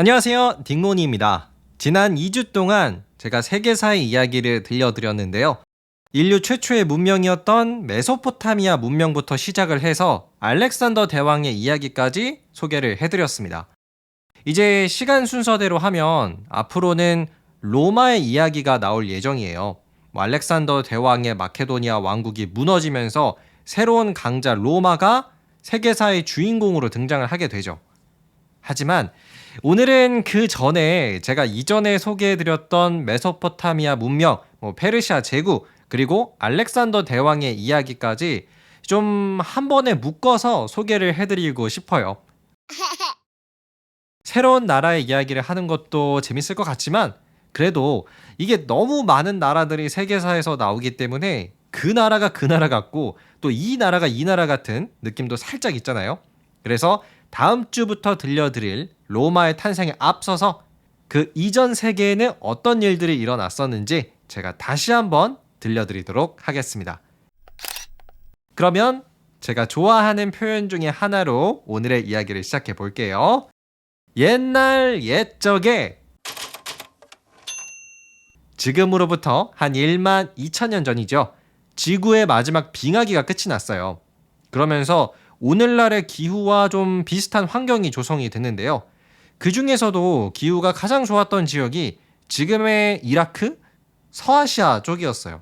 안녕하세요, 딩모니입니다. 지난 2주 동안 제가 세계사의 이야기를 들려드렸는데요. 인류 최초의 문명이었던 메소포타미아 문명부터 시작을 해서 알렉산더 대왕의 이야기까지 소개를 해드렸습니다. 이제 시간 순서대로 하면 앞으로는 로마의 이야기가 나올 예정이에요. 알렉산더 대왕의 마케도니아 왕국이 무너지면서 새로운 강자 로마가 세계사의 주인공으로 등장을 하게 되죠. 하지만 오늘은 그 전에 제가 이전에 소개해드렸던 메소포타미아 문명, 페르시아 제국, 그리고 알렉산더 대왕의 이야기까지 좀 한 번에 묶어서 소개를 해드리고 싶어요. 새로운 나라의 이야기를 하는 것도 재밌을 것 같지만 그래도 이게 너무 많은 나라들이 세계사에서 나오기 때문에 그 나라가 그 나라 같고 또 이 나라가 이 나라 같은 느낌도 살짝 있잖아요. 그래서 다음 주부터 들려드릴 로마의 탄생에 앞서서 그 이전 세계에는 어떤 일들이 일어났었는지 제가 다시 한번 들려드리도록 하겠습니다. 그러면 제가 좋아하는 표현 중에 하나로 오늘의 이야기를 시작해 볼게요. 옛날 옛적에, 지금으로부터 한 1만 2천년 전이죠. 지구의 마지막 빙하기가 끝이 났어요. 그러면서 오늘날의 기후와 좀 비슷한 환경이 조성이 됐는데요. 그 중에서도 기후가 가장 좋았던 지역이 지금의 이라크, 서아시아 쪽이었어요.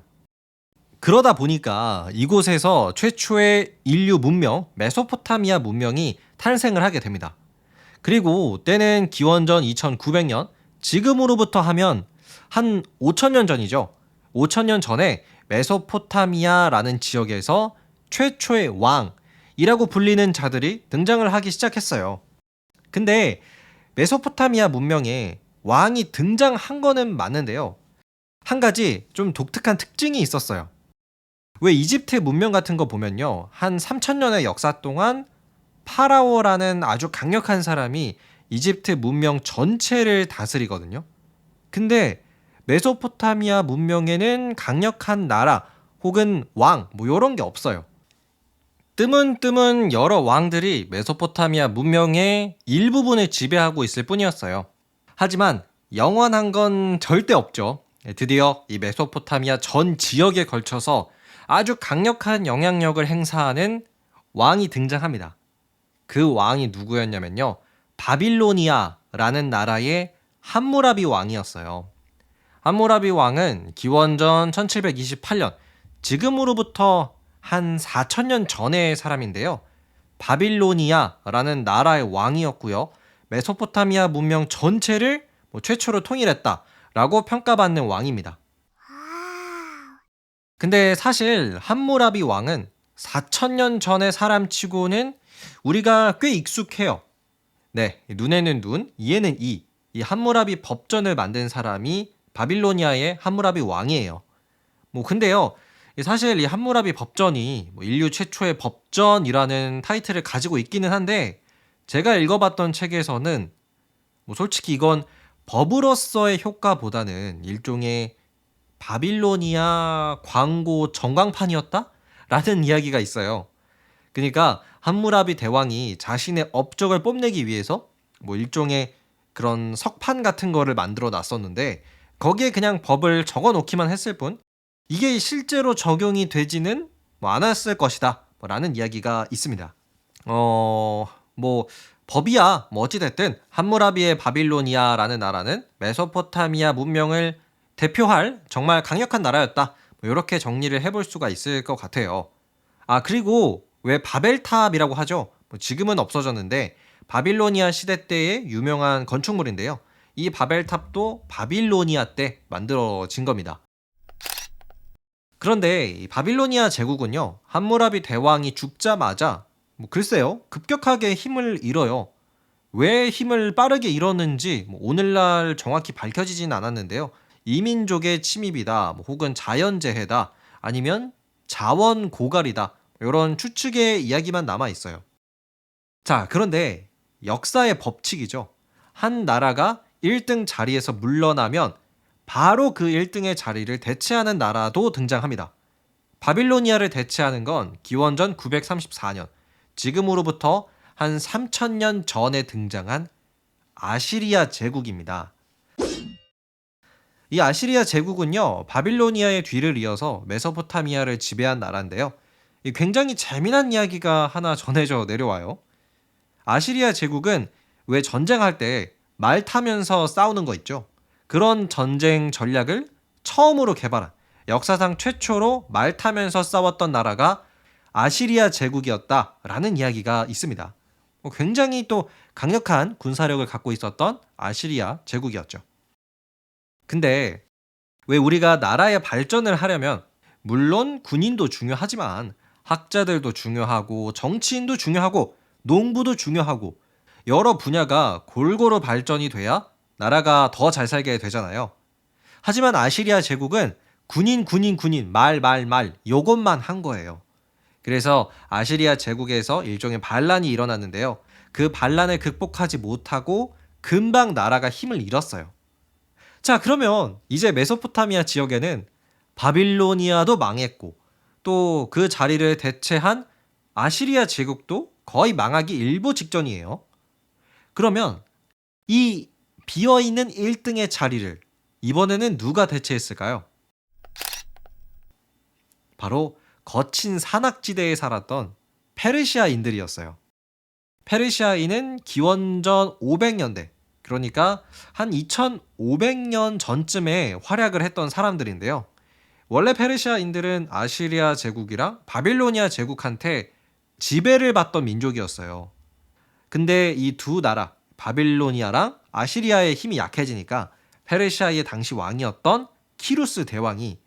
그러다 보니까 이곳에서 최초의 인류 문명, 메소포타미아 문명이 탄생을 하게 됩니다. 그리고 때는 기원전 2900년, 지금으로부터 하면 한 5000년 전이죠. 5000년 전에 메소포타미아라는 지역에서 최초의 왕이라고 불리는 자들이 등장을 하기 시작했어요. 근데 메소포타미아 문명에 왕이 등장한 거는 맞는데요. 한 가지 좀 독특한 특징이 있었어요. 왜 이집트 문명 같은 거 보면요. 한 3000년의 역사 동안 파라오라는 아주 강력한 사람이 이집트 문명 전체를 다스리거든요. 근데 메소포타미아 문명에는 강력한 나라 혹은 왕 이런 게 없어요. 뜨문뜨문 여러 왕들이 메소포타미아 문명의 일부분을 지배하고 있을 뿐이었어요. 하지만 영원한 건 절대 없죠. 드디어 이 메소포타미아 전 지역에 걸쳐서 아주 강력한 영향력을 행사하는 왕이 등장합니다. 그 왕이 누구였냐면요. 바빌로니아라는 나라의 함무라비 왕이었어요. 함무라비 왕은 기원전 1728년, 지금으로부터 한 4000년 전의 사람인데요. 바빌로니아라는 나라의 왕이었고요. 메소포타미아 문명 전체를 최초로 통일했다라고 평가받는 왕입니다. 근데 사실 함무라비 왕은 4000년 전의 사람치고는 우리가 꽤 익숙해요. 네, 눈에는 눈, 이에는 이. 이 함무라비 법전을 만든 사람이 바빌로니아의 함무라비 왕이에요. 근데요. 사실 이 함무라비 법전이 인류 최초의 법전이라는 타이틀을 가지고 있기는 한데 제가 읽어봤던 책에서는 솔직히 이건 법으로서의 효과보다는 일종의 바빌로니아 광고 전광판이었다? 라는 이야기가 있어요. 그러니까 함무라비 대왕이 자신의 업적을 뽐내기 위해서 일종의 그런 석판 같은 거를 만들어 놨었는데 거기에 그냥 법을 적어 놓기만 했을 뿐 이게 실제로 적용이 되지는 않았을 것이다 라는 이야기가 있습니다. 법이야 어찌됐든 함무라비의 바빌로니아라는 나라는 메소포타미아 문명을 대표할 정말 강력한 나라였다. 이렇게 정리를 해볼 수가 있을 것 같아요. 그리고 왜 바벨탑이라고 하죠? 지금은 없어졌는데 바빌로니아 시대 때의 유명한 건축물인데요. 이 바벨탑도 바빌로니아 때 만들어진 겁니다. 그런데 이 바빌로니아 제국은요. 함무라비 대왕이 죽자마자 글쎄요. 급격하게 힘을 잃어요. 왜 힘을 빠르게 잃었는지 오늘날 정확히 밝혀지진 않았는데요. 이민족의 침입이다, 혹은 자연재해다, 아니면 자원 고갈이다 이런 추측의 이야기만 남아 있어요. 자, 그런데 역사의 법칙이죠. 한 나라가 1등 자리에서 물러나면 바로 그 1등의 자리를 대체하는 나라도 등장합니다. 바빌로니아를 대체하는 건 기원전 934년, 지금으로부터 한 3000년 전에 등장한 아시리아 제국입니다. 이 아시리아 제국은요, 바빌로니아의 뒤를 이어서 메소포타미아를 지배한 나라인데요. 굉장히 재미난 이야기가 하나 전해져 내려와요. 아시리아 제국은 왜 전쟁할 때 말 타면서 싸우는 거 있죠? 그런 전쟁 전략을 처음으로 개발한, 역사상 최초로 말 타면서 싸웠던 나라가 아시리아 제국이었다라는 이야기가 있습니다. 굉장히 또 강력한 군사력을 갖고 있었던 아시리아 제국이었죠. 근데 왜 우리가 나라의 발전을 하려면 물론 군인도 중요하지만 학자들도 중요하고 정치인도 중요하고 농부도 중요하고 여러 분야가 골고루 발전이 돼야 나라가 더 잘 살게 되잖아요. 하지만 아시리아 제국은 군인 말 요것만 한 거예요. 그래서 아시리아 제국에서 일종의 반란이 일어났는데요. 그 반란을 극복하지 못하고 금방 나라가 힘을 잃었어요. 자, 그러면 이제 메소포타미아 지역에는 바빌로니아도 망했고 또 그 자리를 대체한 아시리아 제국도 거의 망하기 일보 직전이에요. 그러면 이 비어있는 1등의 자리를 이번에는 누가 대체했을까요? 바로 거친 산악지대에 살았던 페르시아인들이었어요. 페르시아인은 기원전 500년대, 그러니까 한 2500년 전쯤에 활약을 했던 사람들인데요. 원래 페르시아인들은 아시리아 제국이랑 바빌로니아 제국한테 지배를 받던 민족이었어요. 근데 이 두 나라, 바빌로니아랑 아시리아의 힘이 약해지니까 페르시아의 당시 왕이었던 키루스 대왕이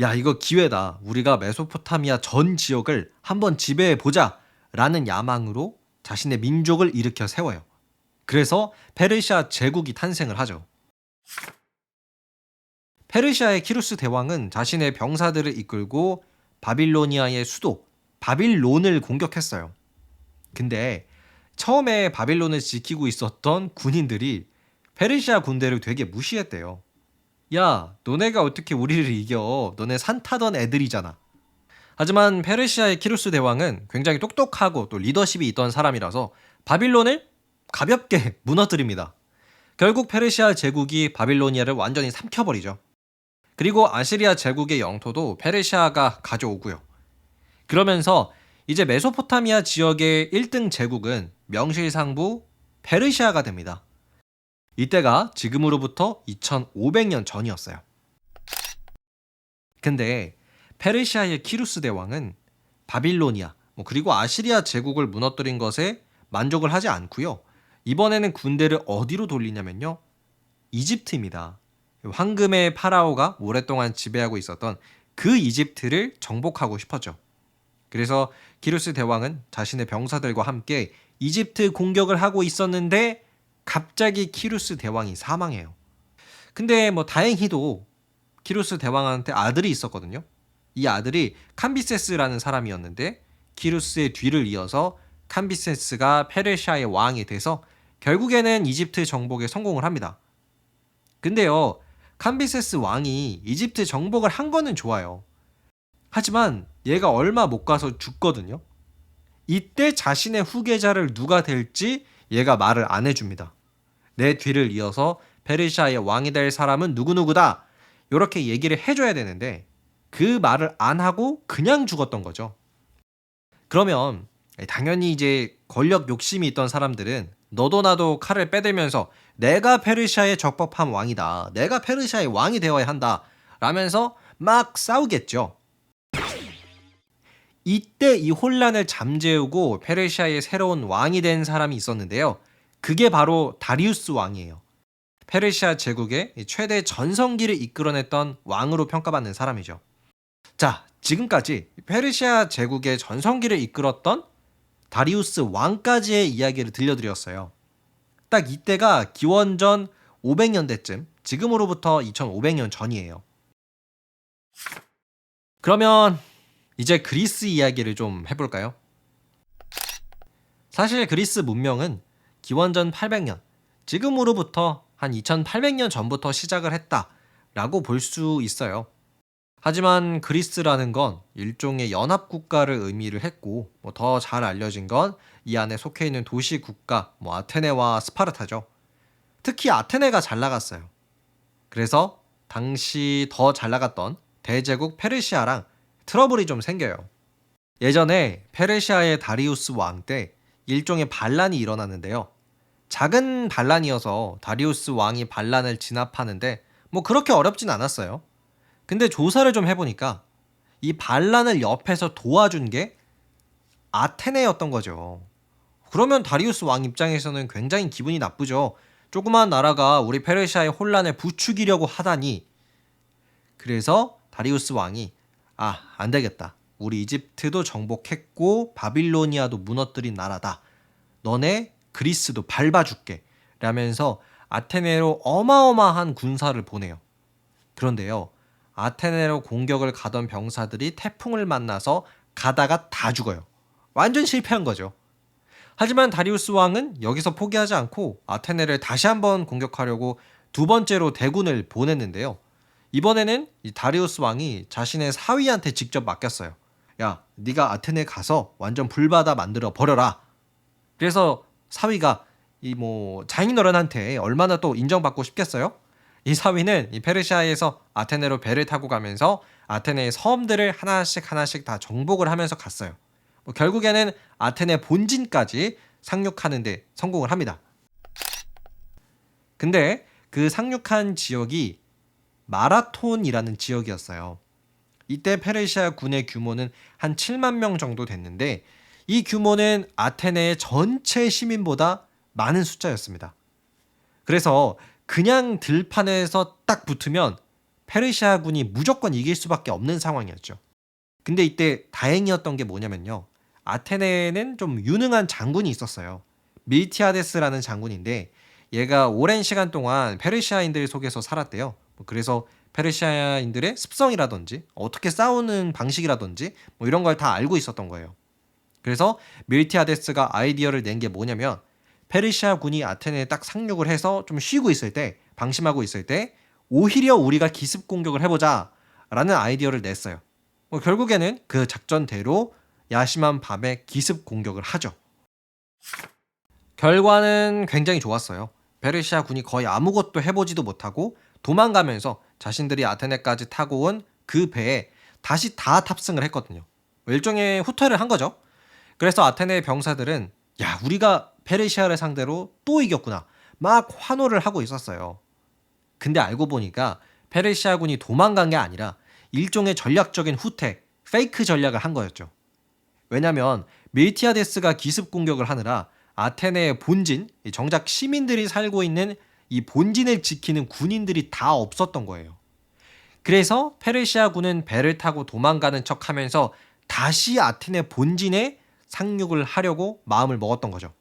야, 이거 기회다. 우리가 메소포타미아 전 지역을 한번 지배해보자 라는 야망으로 자신의 민족을 일으켜 세워요. 그래서 페르시아 제국이 탄생을 하죠. 페르시아의 키루스 대왕은 자신의 병사들을 이끌고 바빌로니아의 수도 바빌론을 공격했어요. 근데 처음에 바빌론을 지키고 있었던 군인들이 페르시아 군대를 되게 무시했대요. 야, 너네가 어떻게 우리를 이겨? 너네 산 타던 애들이잖아. 하지만 페르시아의 키루스 대왕은 굉장히 똑똑하고 또 리더십이 있던 사람이라서 바빌론을 가볍게 무너뜨립니다. 결국 페르시아 제국이 바빌로니아를 완전히 삼켜버리죠. 그리고 아시리아 제국의 영토도 페르시아가 가져오고요. 그러면서 이제 메소포타미아 지역의 1등 제국은 명실상부 페르시아가 됩니다. 이때가 지금으로부터 2500년 전이었어요. 근데 페르시아의 키루스 대왕은 바빌로니아 그리고 아시리아 제국을 무너뜨린 것에 만족을 하지 않고요. 이번에는 군대를 어디로 돌리냐면요. 이집트입니다. 황금의 파라오가 오랫동안 지배하고 있었던 그 이집트를 정복하고 싶었죠. 그래서 키루스 대왕은 자신의 병사들과 함께 이집트 공격을 하고 있었는데 갑자기 키루스 대왕이 사망해요. 근데 다행히도 키루스 대왕한테 아들이 있었거든요. 이 아들이 캄비세스라는 사람이었는데 키루스의 뒤를 이어서 캄비세스가 페르시아의 왕이 돼서 결국에는 이집트 정복에 성공을 합니다. 근데요, 캄비세스 왕이 이집트 정복을 한 거는 좋아요. 하지만 얘가 얼마 못 가서 죽거든요. 이때 자신의 후계자를 누가 될지 얘가 말을 안 해줍니다. 내 뒤를 이어서 페르시아의 왕이 될 사람은 누구누구다. 이렇게 얘기를 해줘야 되는데 그 말을 안 하고 그냥 죽었던 거죠. 그러면 당연히 이제 권력 욕심이 있던 사람들은 너도 나도 칼을 빼들면서 내가 페르시아의 적법한 왕이다. 내가 페르시아의 왕이 되어야 한다. 라면서 막 싸우겠죠. 이때 이 혼란을 잠재우고 페르시아의 새로운 왕이 된 사람이 있었는데요. 그게 바로 다리우스 왕이에요. 페르시아 제국의 최대 전성기를 이끌어냈던 왕으로 평가받는 사람이죠. 자, 지금까지 페르시아 제국의 전성기를 이끌었던 다리우스 왕까지의 이야기를 들려드렸어요. 딱 이때가 기원전 500년대쯤, 지금으로부터 2500년 전이에요. 그러면 이제 그리스 이야기를 좀 해볼까요? 사실 그리스 문명은 기원전 800년, 지금으로부터 한 2800년 전부터 시작을 했다라고 볼 수 있어요. 하지만 그리스라는 건 일종의 연합국가를 의미를 했고 더 잘 알려진 건 이 안에 속해 있는 도시 국가 아테네와 스파르타죠. 특히 아테네가 잘 나갔어요. 그래서 당시 더 잘 나갔던 대제국 페르시아랑 트러블이 좀 생겨요. 예전에 페르시아의 다리우스 왕 때 일종의 반란이 일어났는데요. 작은 반란이어서 다리우스 왕이 반란을 진압하는데 뭐 그렇게 어렵진 않았어요. 근데 조사를 좀 해보니까 이 반란을 옆에서 도와준 게 아테네였던 거죠. 그러면 다리우스 왕 입장에서는 굉장히 기분이 나쁘죠. 조그만 나라가 우리 페르시아의 혼란을 부추기려고 하다니. 그래서 다리우스 왕이 안 되겠다. 우리 이집트도 정복했고 바빌로니아도 무너뜨린 나라다. 너네 그리스도 밟아줄게. 라면서 아테네로 어마어마한 군사를 보내요. 그런데요. 아테네로 공격을 가던 병사들이 태풍을 만나서 가다가 다 죽어요. 완전 실패한 거죠. 하지만 다리우스 왕은 여기서 포기하지 않고 아테네를 다시 한번 공격하려고 두 번째로 대군을 보냈는데요. 이번에는 이 다리우스 왕이 자신의 사위한테 직접 맡겼어요. 야, 네가 아테네 가서 완전 불바다 만들어 버려라. 그래서 사위가 장인어른한테 얼마나 또 인정받고 싶겠어요? 이 사위는 이 페르시아에서 아테네로 배를 타고 가면서 아테네의 섬들을 하나씩 하나씩 다 정복을 하면서 갔어요. 결국에는 아테네 본진까지 상륙하는 데 성공을 합니다. 근데 그 상륙한 지역이 마라톤이라는 지역이었어요. 이때 페르시아 군의 규모는 한 7만 명 정도 됐는데 이 규모는 아테네의 전체 시민보다 많은 숫자였습니다. 그래서 그냥 들판에서 딱 붙으면 페르시아 군이 무조건 이길 수밖에 없는 상황이었죠. 근데 이때 다행이었던 게 뭐냐면요. 아테네에는 좀 유능한 장군이 있었어요. 밀티아데스라는 장군인데 얘가 오랜 시간 동안 페르시아인들 속에서 살았대요. 그래서 페르시아인들의 습성이라든지 어떻게 싸우는 방식이라든지 이런 걸 다 알고 있었던 거예요. 그래서 밀티아데스가 아이디어를 낸 게 뭐냐면 페르시아 군이 아테네에 딱 상륙을 해서 좀 쉬고 있을 때, 방심하고 있을 때 오히려 우리가 기습 공격을 해보자 라는 아이디어를 냈어요. 결국에는 그 작전대로 야심한 밤에 기습 공격을 하죠. 결과는 굉장히 좋았어요. 페르시아 군이 거의 아무것도 해보지도 못하고 도망가면서 자신들이 아테네까지 타고 온 그 배에 다시 다 탑승을 했거든요. 일종의 후퇴를 한 거죠. 그래서 아테네 병사들은 야, 우리가 페르시아를 상대로 또 이겼구나. 막 환호를 하고 있었어요. 근데 알고 보니까 페르시아 군이 도망간 게 아니라 일종의 전략적인 후퇴, 페이크 전략을 한 거였죠. 왜냐면 밀티아데스가 기습 공격을 하느라 아테네의 본진, 정작 시민들이 살고 있는 이 본진을 지키는 군인들이 다 없었던 거예요. 그래서 페르시아 군은 배를 타고 도망가는 척하면서 다시 아테네 본진에 상륙을 하려고 마음을 먹었던 거죠.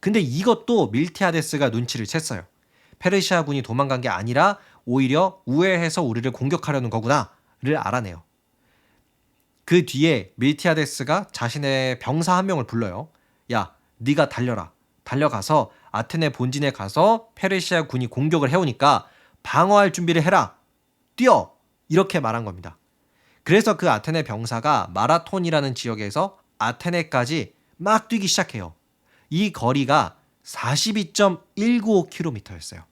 근데 이것도 밀티아데스가 눈치를 챘어요. 페르시아 군이 도망간 게 아니라 오히려 우회해서 우리를 공격하려는 거구나를 알아내요. 그 뒤에 밀티아데스가 자신의 병사 한 명을 불러요. 야, 네가 달려라. 달려가서 아테네 본진에 가서 페르시아 군이 공격을 해오니까 방어할 준비를 해라. 뛰어! 이렇게 말한 겁니다. 그래서 그 아테네 병사가 마라톤이라는 지역에서 아테네까지 막 뛰기 시작해요. 이 거리가 42.195km였어요.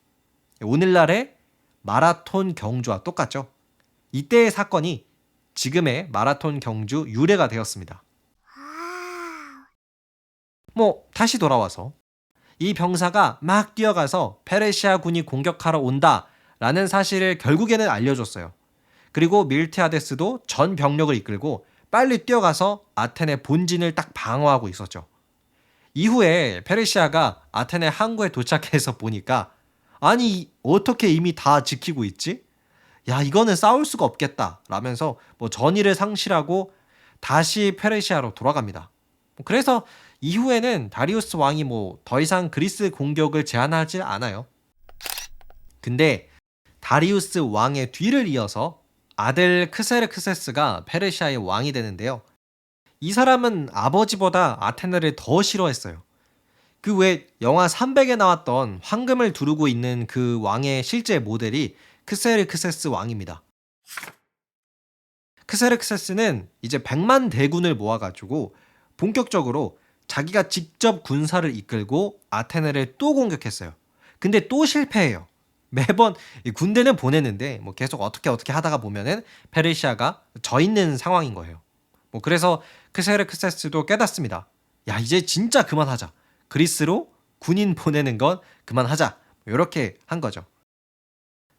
오늘날의 마라톤 경주와 똑같죠? 이때의 사건이 지금의 마라톤 경주 유래가 되었습니다. 다시 돌아와서 이 병사가 막 뛰어가서 페르시아 군이 공격하러 온다 라는 사실을 결국에는 알려줬어요. 그리고 밀티아데스도 전 병력을 이끌고 빨리 뛰어가서 아테네 본진을 딱 방어하고 있었죠. 이후에 페르시아가 아테네 항구에 도착해서 보니까 아니 어떻게 이미 다 지키고 있지? 야, 이거는 싸울 수가 없겠다 라면서 전의를 상실하고 다시 페르시아로 돌아갑니다. 그래서 이후에는 다리우스 왕이 더 이상 그리스 공격을 제한하지 않아요. 근데 다리우스 왕의 뒤를 이어서 아들 크세르크세스가 페르시아의 왕이 되는데요. 이 사람은 아버지보다 아테네를 더 싫어했어요. 그 외 영화 300에 나왔던 황금을 두르고 있는 그 왕의 실제 모델이 크세르크세스 왕입니다. 크세르크세스는 이제 100만 대군을 모아가지고 본격적으로 자기가 직접 군사를 이끌고 아테네를 또 공격했어요. 근데 또 실패해요. 매번 이 군대는 보내는데 뭐 계속 어떻게 하다가 보면은 페르시아가 져 있는 상황인 거예요. 뭐 그래서 크세르크세스도 깨닫습니다. 야, 이제 진짜 그만하자. 그리스로 군인 보내는 건 그만하자. 이렇게 한 거죠.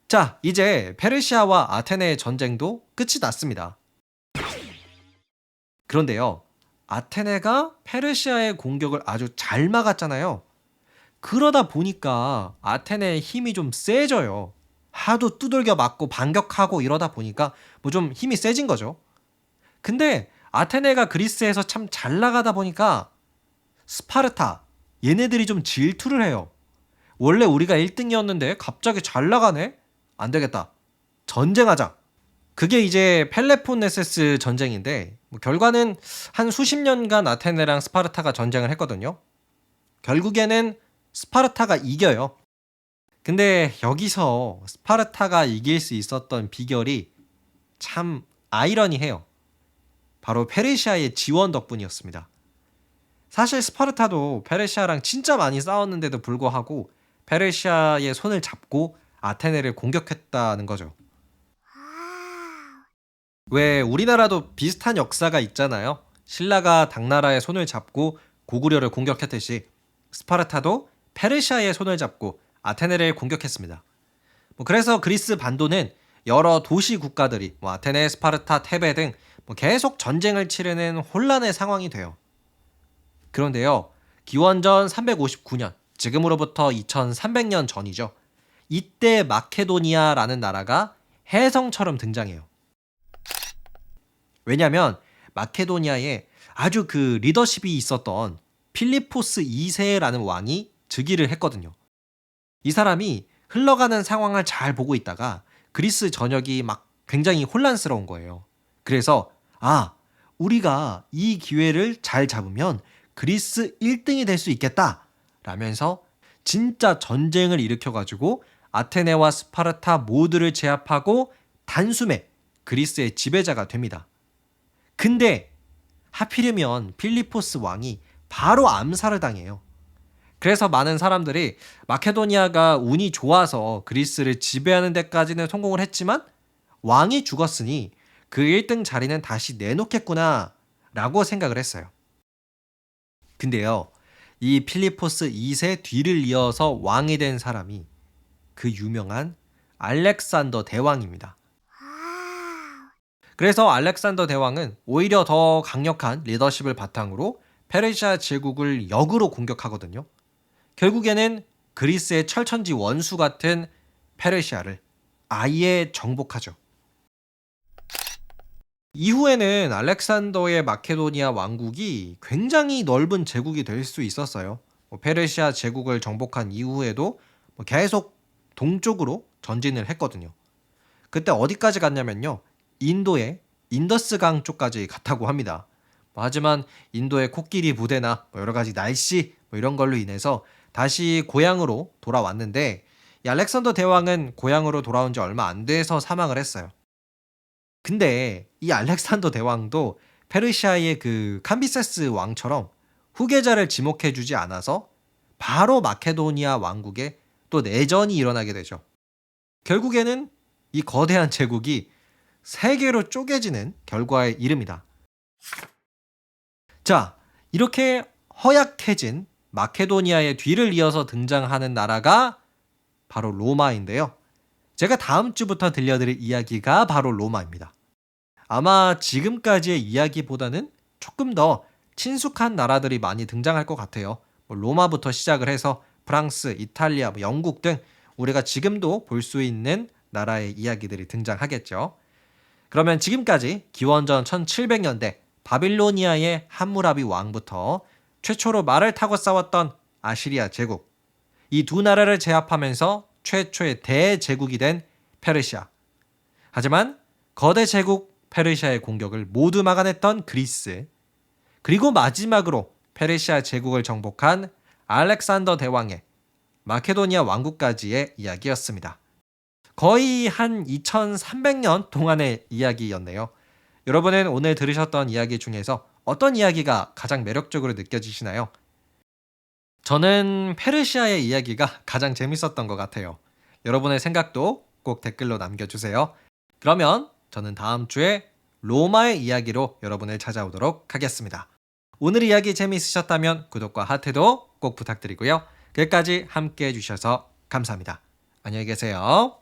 자, 이제 페르시아와 아테네의 전쟁도 끝이 났습니다. 그런데요, 아테네가 페르시아의 공격을 아주 잘 막았잖아요. 그러다 보니까 아테네의 힘이 좀 세져요. 하도 두들겨 맞고 반격하고 이러다 보니까 뭐 좀 힘이 세진 거죠. 근데 아테네가 그리스에서 참 잘 나가다 보니까 스파르타, 얘네들이 좀 질투를 해요. 원래 우리가 1등이었는데 갑자기 잘 나가네? 안 되겠다. 전쟁하자. 그게 이제 펠레폰네세스 전쟁인데 뭐 결과는 한 수십 년간 아테네랑 스파르타가 전쟁을 했거든요. 결국에는 스파르타가 이겨요. 근데 여기서 스파르타가 이길 수 있었던 비결이 참 아이러니해요. 바로 페르시아의 지원 덕분이었습니다. 사실 스파르타도 페르시아랑 진짜 많이 싸웠는데도 불구하고 페르시아의 손을 잡고 아테네를 공격했다는 거죠. 왜 우리나라도 비슷한 역사가 있잖아요. 신라가 당나라의 손을 잡고 고구려를 공격했듯이 스파르타도 페르시아의 손을 잡고 아테네를 공격했습니다. 그래서 그리스 반도는 여러 도시 국가들이 아테네, 스파르타, 테베 등 계속 전쟁을 치르는 혼란의 상황이 돼요. 그런데요, 기원전 359년, 지금으로부터 2300년 전이죠. 이때 마케도니아라는 나라가 혜성처럼 등장해요. 왜냐면 마케도니아에 아주 그 리더십이 있었던 필리포스 2세라는 왕이 즉위를 했거든요. 이 사람이 흘러가는 상황을 잘 보고 있다가 그리스 전역이 막 굉장히 혼란스러운 거예요. 그래서 우리가 이 기회를 잘 잡으면 그리스 1등이 될 수 있겠다 라면서 진짜 전쟁을 일으켜가지고 아테네와 스파르타 모두를 제압하고 단숨에 그리스의 지배자가 됩니다. 근데 하필이면 필리포스 왕이 바로 암살을 당해요. 그래서 많은 사람들이 마케도니아가 운이 좋아서 그리스를 지배하는 데까지는 성공을 했지만 왕이 죽었으니 그 1등 자리는 다시 내놓겠구나 라고 생각을 했어요. 근데요, 이 필리포스 2세 뒤를 이어서 왕이 된 사람이 그 유명한 알렉산더 대왕입니다. 그래서 알렉산더 대왕은 오히려 더 강력한 리더십을 바탕으로 페르시아 제국을 역으로 공격하거든요. 결국에는 그리스의 철천지 원수 같은 페르시아를 아예 정복하죠. 이후에는 알렉산더의 마케도니아 왕국이 굉장히 넓은 제국이 될 수 있었어요. 페르시아 제국을 정복한 이후에도 계속 동쪽으로 전진을 했거든요. 그때 어디까지 갔냐면요, 인도의 인더스강 쪽까지 갔다고 합니다. 하지만 인도의 코끼리 부대나 여러 가지 날씨 이런 걸로 인해서 다시 고향으로 돌아왔는데, 이 알렉산더 대왕은 고향으로 돌아온 지 얼마 안 돼서 사망을 했어요. 근데 이 알렉산더 대왕도 페르시아의 그 캄비세스 왕처럼 후계자를 지목해주지 않아서 바로 마케도니아 왕국에 또 내전이 일어나게 되죠. 결국에는 이 거대한 제국이 세 개로 쪼개지는 결과에 이릅니다. 자, 이렇게 허약해진 마케도니아의 뒤를 이어서 등장하는 나라가 바로 로마인데요. 제가 다음 주부터 들려드릴 이야기가 바로 로마입니다. 아마 지금까지의 이야기보다는 조금 더 친숙한 나라들이 많이 등장할 것 같아요. 로마부터 시작을 해서 프랑스, 이탈리아, 영국 등 우리가 지금도 볼 수 있는 나라의 이야기들이 등장하겠죠. 그러면 지금까지 기원전 1700년대 바빌로니아의 함무라비 왕부터 최초로 말을 타고 싸웠던 아시리아 제국, 이 두 나라를 제압하면서 최초의 대제국이 된 페르시아. 하지만 거대 제국 페르시아의 공격을 모두 막아냈던 그리스, 그리고 마지막으로 페르시아 제국을 정복한 알렉산더 대왕의 마케도니아 왕국까지의 이야기였습니다. 거의 한 2300년 동안의 이야기였네요. 여러분은 오늘 들으셨던 이야기 중에서 어떤 이야기가 가장 매력적으로 느껴지시나요? 저는 페르시아의 이야기가 가장 재밌었던 것 같아요. 여러분의 생각도 꼭 댓글로 남겨주세요. 그러면 저는 다음 주에 로마의 이야기로 여러분을 찾아오도록 하겠습니다. 오늘 이야기 재미있으셨다면 구독과 하트도 꼭 부탁드리고요. 끝까지 함께 해주셔서 감사합니다. 안녕히 계세요.